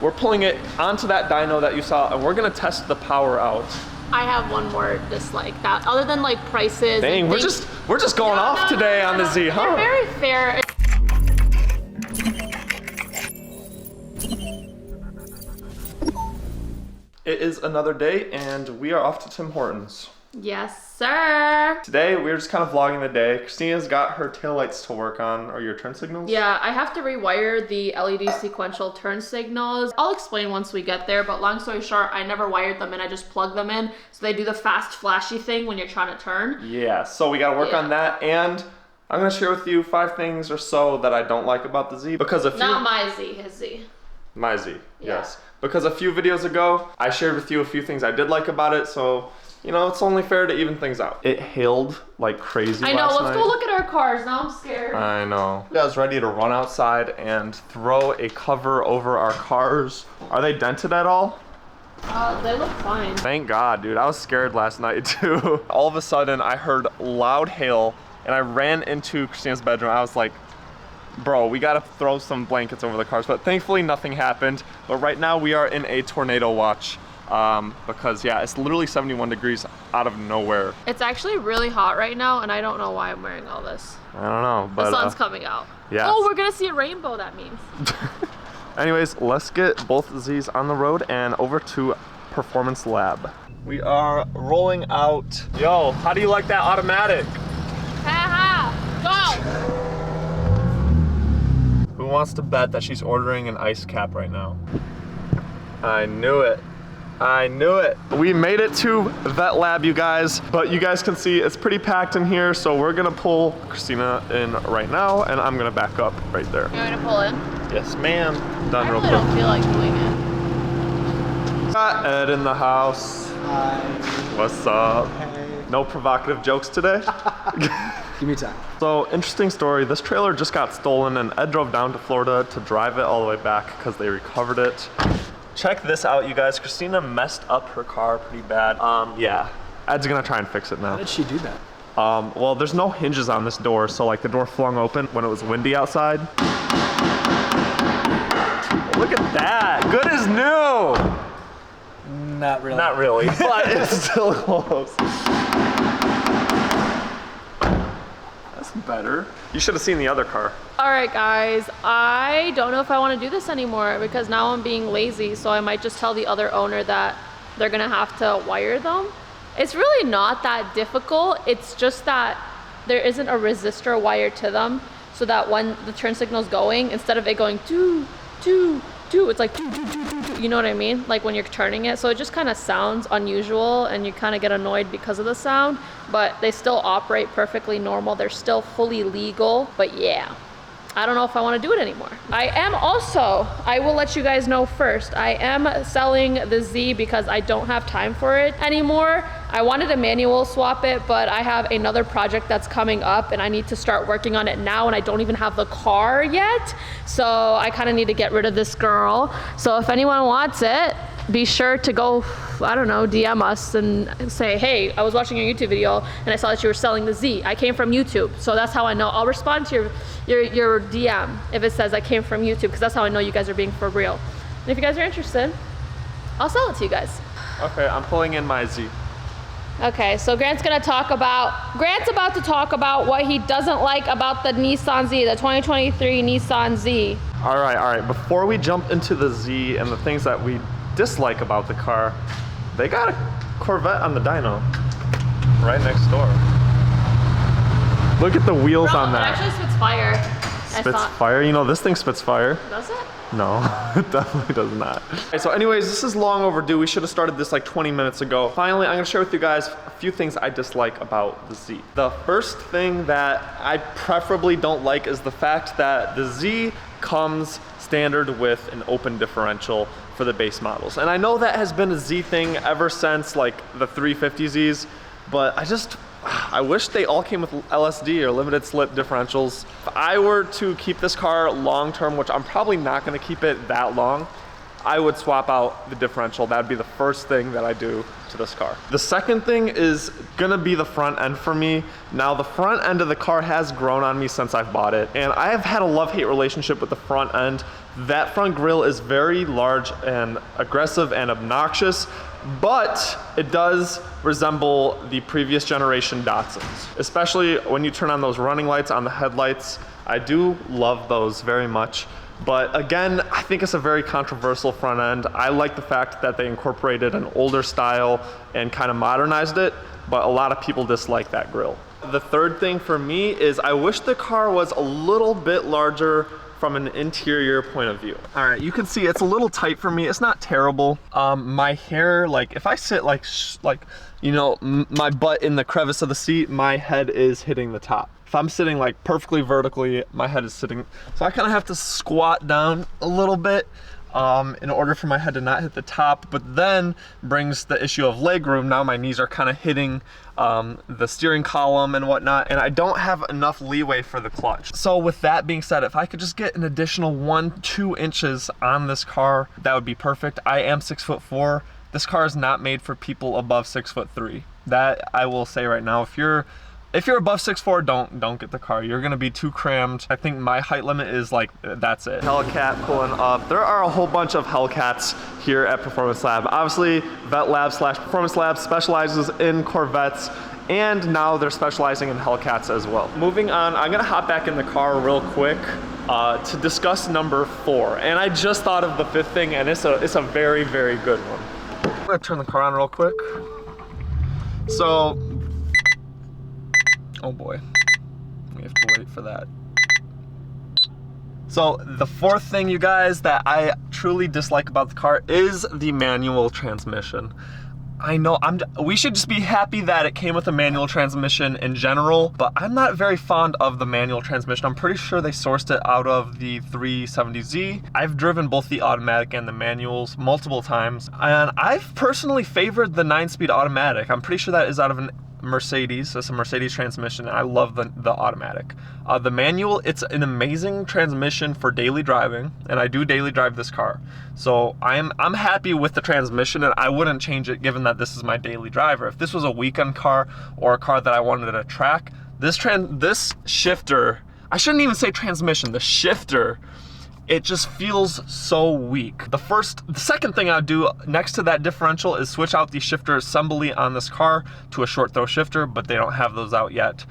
We're pulling it onto that dyno that you saw, and we're gonna test the power out. I have one more dislike that, other than like prices. Dang, we're just going off today on the Z, huh? They're very fair. It is another day, and we are off to Tim Hortons. Yes, sir. Today, we're just kind of vlogging the day. Christina's got her taillights to work on, or your turn signals? Yeah, I have to rewire the LED sequential turn signals. I'll explain once we get there, but long story short, I never wired them in, I just plugged them in. So they do the fast flashy thing when you're trying to turn. Yeah, so we gotta work on that, and I'm gonna share with you 5 things or so that I don't like about the Z, because a few... Not my Z, his Z. My Z, Yeah. yes. Because a few videos ago, I shared with you a few things I did like about it, so, you know, it's only fair to even things out. It hailed like crazy I know, last let's night. go look at our cars, now I'm scared. I know. I was ready to run outside and throw a cover over our cars. Are they dented at all? They look fine. Thank God, dude. I was scared last night too. All of a sudden, I heard loud hail and I ran into Christina's bedroom. I was like, bro, we gotta throw some blankets over the cars. But thankfully, nothing happened. But right now, we are in a tornado watch. Because yeah, it's literally 71 degrees out of nowhere. It's actually really hot right now, and I don't know why I'm wearing all this. I don't know, but the sun's coming out. Yeah. Oh, we're gonna see a rainbow, that means. Anyways, let's get both of these on the road and over to Performance Lab. We are rolling out. Yo, how do you like that automatic? Haha, go! Who wants to bet that she's ordering an ice cap right now? I knew it. I knew it. We made it to Vet Lab, you guys, but you guys can see it's pretty packed in here, so we're gonna pull Christina in right now, and I'm gonna back up right there. You want me to pull in? Yes, ma'am. Done I real really quick. don't feel like doing it. Got Ed in the house. Hi. What's up? Hey. No provocative jokes today? Give me time. So, interesting story. This trailer just got stolen, and Ed drove down to Florida to drive it all the way back because they recovered it. Check this out, you guys. Christina messed up her car pretty bad. Yeah, Ed's gonna try and fix it now. How did she do that? Well, there's no hinges on this door, so like the door flung open when it was windy outside. Look at that, good as new. Not really. Not really, but it's still close. That's better. You should have seen the other car. All right, guys, I don't know if I want to do this anymore because now I'm being lazy, so I might just tell the other owner that they're gonna have to wire them. It's really not that difficult. It's just that there isn't a resistor wired to them, so that when the turn signal's going, instead of it going doo, doo, doo, it's like doo, doo, doo, doo, doo, you know what I mean? Like when you're turning it. So it just kind of sounds unusual and you kind of get annoyed because of the sound, but they still operate perfectly normal. They're still fully legal, but yeah. I don't know if I want to do it anymore. I will let you guys know first, I am selling the Z because I don't have time for it anymore. I wanted to manual swap it, but I have another project that's coming up and I need to start working on it now, and I don't even have the car yet. So I kind of need to get rid of this girl. So if anyone wants it, be sure to go, I don't know, DM us and say, hey, I was watching your YouTube video and I saw that you were selling the Z. I came from YouTube, so that's how I know. I'll respond to your DM if it says I came from YouTube, because that's how I know you guys are being for real. And if you guys are interested, I'll sell it to you guys. Okay, I'm pulling in my Z. Okay, so Grant's about to talk about what he doesn't like about the Nissan Z, the 2023 Nissan Z. All right, before we jump into the Z and the things that we dislike about the car, they got a Corvette on the dyno right next door. Look at the wheels on that. It actually spits fire. Spits fire? You know, this thing spits fire. Does it? No, it definitely does not. Okay, so anyways, this is long overdue. We should have started this like 20 minutes ago. Finally, I'm gonna share with you guys a few things I dislike about the Z. The first thing that I preferably don't like is the fact that the Z comes standard with an open differential for the base models. And I know that has been a Z thing ever since like the 350Zs, but I wish they all came with LSD or limited slip differentials. If I were to keep this car long term, which I'm probably not gonna keep it that long, I would swap out the differential. That'd be the first thing that I do to this car. The second thing is gonna be the front end for me. Now the front end of the car has grown on me since I've bought it, and I have had a love-hate relationship with the front end. That front grille is very large and aggressive and obnoxious, but it does resemble the previous generation Datsuns, especially when you turn on those running lights on the headlights. I do love those very much. But again, I think it's a very controversial front end. I like the fact that they incorporated an older style and kind of modernized it, but a lot of people dislike that grille. The third thing for me is I wish the car was a little bit larger from an interior point of view. All right, you can see it's a little tight for me. It's not terrible. My hair, like if I sit like you know, my butt in the crevice of the seat, my head is hitting the top. If I'm sitting like perfectly vertically, my head is sitting, so I kind of have to squat down a little bit in order for my head to not hit the top, but then brings the issue of leg room. Now my knees are kind of hitting the steering column and whatnot, and I don't have enough leeway for the clutch. So with that being said, if I could just get an additional 1-2 inches on this car, that would be perfect. I am 6'4". This car is not made for people above 6'3". That I will say right now. If you're above 6'4", don't get the car. You're gonna be too crammed. I think my height limit is like, that's it. Hellcat pulling up. There are a whole bunch of Hellcats here at Performance Lab. Obviously, Vet Lab / Performance Lab specializes in Corvettes, and now they're specializing in Hellcats as well. Moving on, I'm gonna hop back in the car real quick to discuss number 4. And I just thought of the 5th thing, and it's a very, very good one. I'm gonna turn the car on real quick. So, oh boy, we have to wait for that. So the 4th thing, you guys, that I truly dislike about the car is the manual transmission. I know we should just be happy that it came with a manual transmission in general, but I'm not very fond of the manual transmission. I'm pretty sure they sourced it out of the 370Z. I've driven both the automatic and the manuals multiple times, and I've personally favored the 9-speed automatic. I'm pretty sure that is out of an Mercedes. It's a Mercedes transmission. I love the automatic. The manual, it's an amazing transmission for daily driving, and I do daily drive this car. So I'm happy with the transmission, and I wouldn't change it given that this is my daily driver. If this was a weekend car or a car that I wanted to track, this shifter, I shouldn't even say transmission, the shifter, it just feels so weak. The second thing I'd do next to that differential is switch out the shifter assembly on this car to a short throw shifter, but they don't have those out yet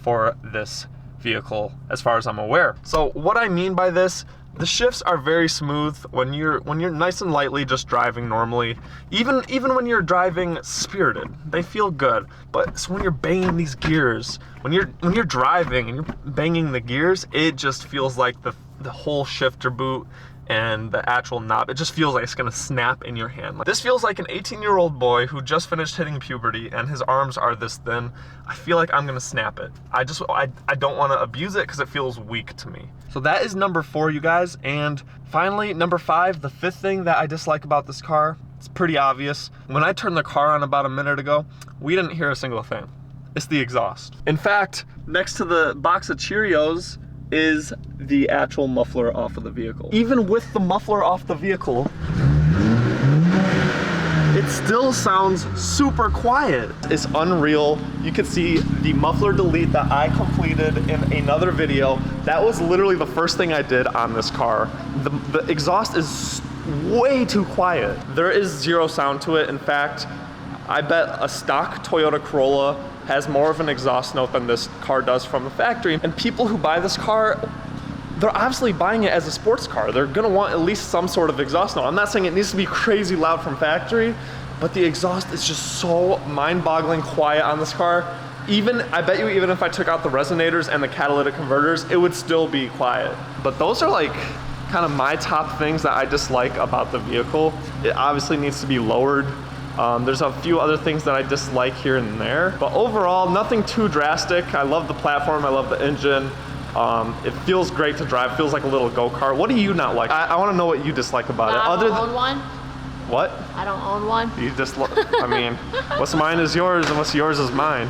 for this vehicle as far as I'm aware. So what I mean by this, the shifts are very smooth when you're nice and lightly just driving normally. Even when you're driving spirited, they feel good. But so when you're banging these gears, when you're driving and you're banging the gears, it just feels like the whole shifter boot and the actual knob, it just feels like it's gonna snap in your hand. This feels like an 18-year-old boy who just finished hitting puberty and his arms are this thin. I feel like I'm gonna snap it. I don't wanna abuse it because it feels weak to me. So that is number 4, you guys. And finally, number 5, the 5th thing that I dislike about this car, it's pretty obvious. When I turned the car on about a minute ago, we didn't hear a single thing. It's the exhaust. In fact, next to the box of Cheerios is the actual muffler off of the vehicle. Even with the muffler off the vehicle, it still sounds super quiet. It's unreal. You can see the muffler delete that I completed in another video. That was literally the first thing I did on this car. The exhaust is way too quiet. There is zero sound to it. In fact, I bet a stock Toyota Corolla has more of an exhaust note than this car does from the factory. And people who buy this car, they're obviously buying it as a sports car. They're gonna want at least some sort of exhaust note. I'm not saying it needs to be crazy loud from factory, but the exhaust is just so mind-boggling quiet on this car. I bet you even if I took out the resonators and the catalytic converters, it would still be quiet. But those are like kind of my top things that I dislike about the vehicle. It obviously needs to be lowered. There's a few other things that I dislike here and there, but overall, nothing too drastic. I love the platform, I love the engine. It feels great to drive, it feels like a little go-kart. What do you not like? I wanna know what you dislike about it. I don't own one. What? I don't own one. You just, I mean, what's mine is yours and what's yours is mine.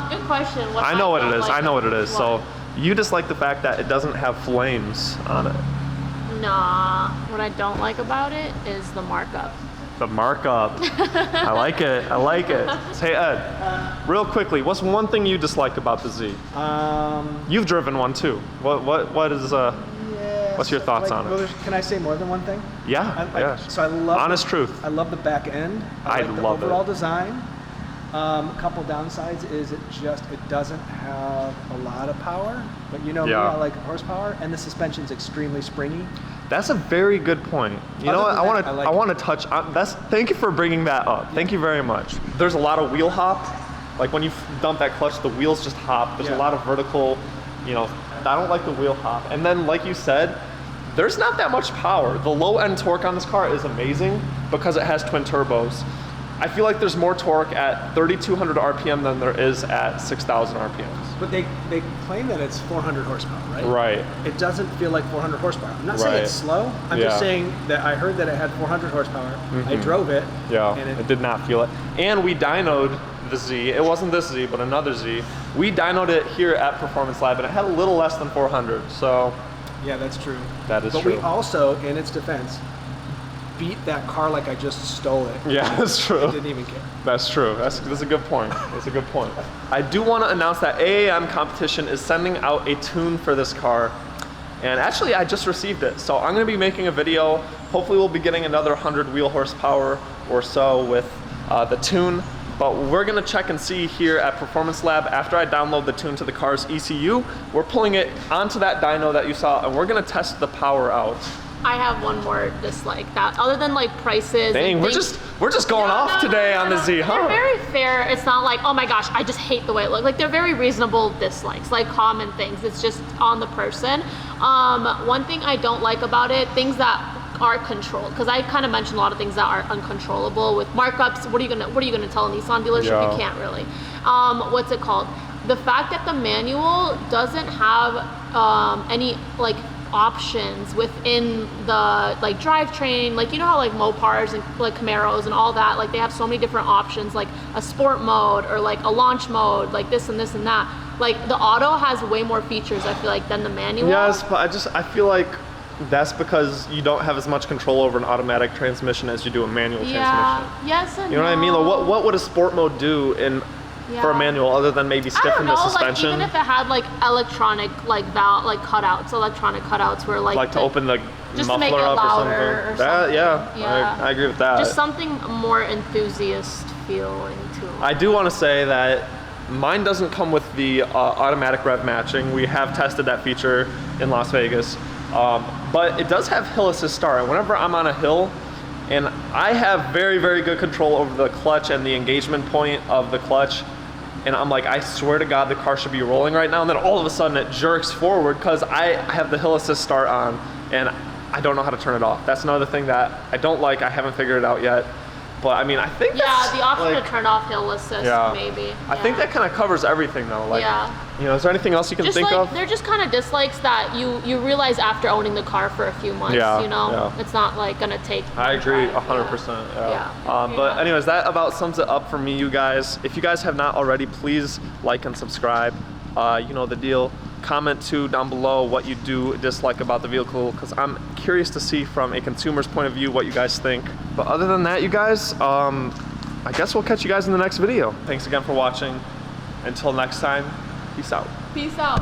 Good question. I know what it is, I know what it is. So you dislike the fact that it doesn't have flames on it. Nah, what I don't like about it is the markup. The markup. I like it. I like it. Hey Ed, real quickly, what's one thing you dislike about the Z? You've driven one too. What is Yeah, what's your thoughts on it? Well, can I say more than one thing? Yeah. Yeah. So I love honest truth. I love the back end. I like the love it. overall design. A couple downsides is it doesn't have a lot of power, but you know me, I like horsepower, and the suspension's extremely springy. That's a very good point. You know what? I want to touch on that's. Thank you for bringing that up. Thank you very much. There's a lot of wheel hop. Like when you dump that clutch, the wheels just hop. There's a lot of vertical. You know, I don't like the wheel hop. And then, like you said, there's not that much power. The low end torque on this car is amazing because it has twin turbos. I feel like there's more torque at 3,200 RPM than there is at 6,000 RPMs. But they claim that it's 400 horsepower, right? Right. It doesn't feel like 400 horsepower. I'm not saying it's slow. I'm just saying that I heard that it had 400 horsepower. I drove it. Yeah, and it did not feel it. And we dynoed the Z. It wasn't this Z, but another Z. We dynoed it here at Performance Lab, and it had a little less than 400. So. Yeah, that's true. That is true. But we also, in its defense, beat that car like I just stole it. Yeah, that's true. I didn't even care. That's true. That's a good point. That's a good point. I do want to announce that AAM Competition is sending out a tune for this car. And actually, I just received it. So I'm going to be making a video. Hopefully, we'll be getting another 100 wheel horsepower or so with the tune. But we're going to check and see here at Performance Lab after I download the tune to the car's ECU. We're pulling it onto that dyno that you saw, and we're going to test the power out. I have one more dislike that, other than like prices. Dang, we're just going off today on the Z, huh? They're very fair. It's not like, oh my gosh, I just hate the way it looks. Like they're very reasonable dislikes, like common things. It's just on the person. One thing I don't like about it, things that are controlled, because I kind of mentioned a lot of things that are uncontrollable with markups. What are you gonna tell a Nissan dealership? Yeah. You can't really. What's it called? The fact that the manual doesn't have any like options within the like drivetrain, like you know how like Mopars and like Camaros and all that, like they have so many different options, like a sport mode or like a launch mode, like this and this and that. Like the auto has way more features, I feel like, than the manual. Yes, but I feel like that's because you don't have as much control over an automatic transmission as you do a manual transmission. Yes and you know what I mean? Like what would a sport mode do for a manual other than maybe stiffen the suspension? Like even if it had like electronic like valve like cutouts, electronic cutouts where like to open the just muffler to make it up louder or something. Yeah. I agree with that. Just something more enthusiast feeling to it. I do want to say that mine doesn't come with the automatic rev matching. We have tested that feature in Las Vegas, but it does have hill assist start. And whenever I'm on a hill, and I have very, very good control over the clutch and the engagement point of the clutch. And I'm like, I swear to God, the car should be rolling right now. And then all of a sudden it jerks forward because I have the hill assist start on and I don't know how to turn it off. That's another thing that I don't like. I haven't figured it out yet. But I mean, I think that's, the option to turn off hill assist, maybe. I think that kind of covers everything though. Like, you know, is there anything else you can think of? They're just kind of dislikes that you realize after owning the car for a few months, you know? It's not like gonna take I agree 100%. But anyways, that about sums it up for me, you guys. If you guys have not already, please like and subscribe. You know the deal. Comment too down below what you do dislike about the vehicle, because I'm curious to see from a consumer's point of view what you guys think. But other than that, you guys, I guess we'll catch you guys in the next video. Thanks again for watching. Until next time, peace out. Peace out.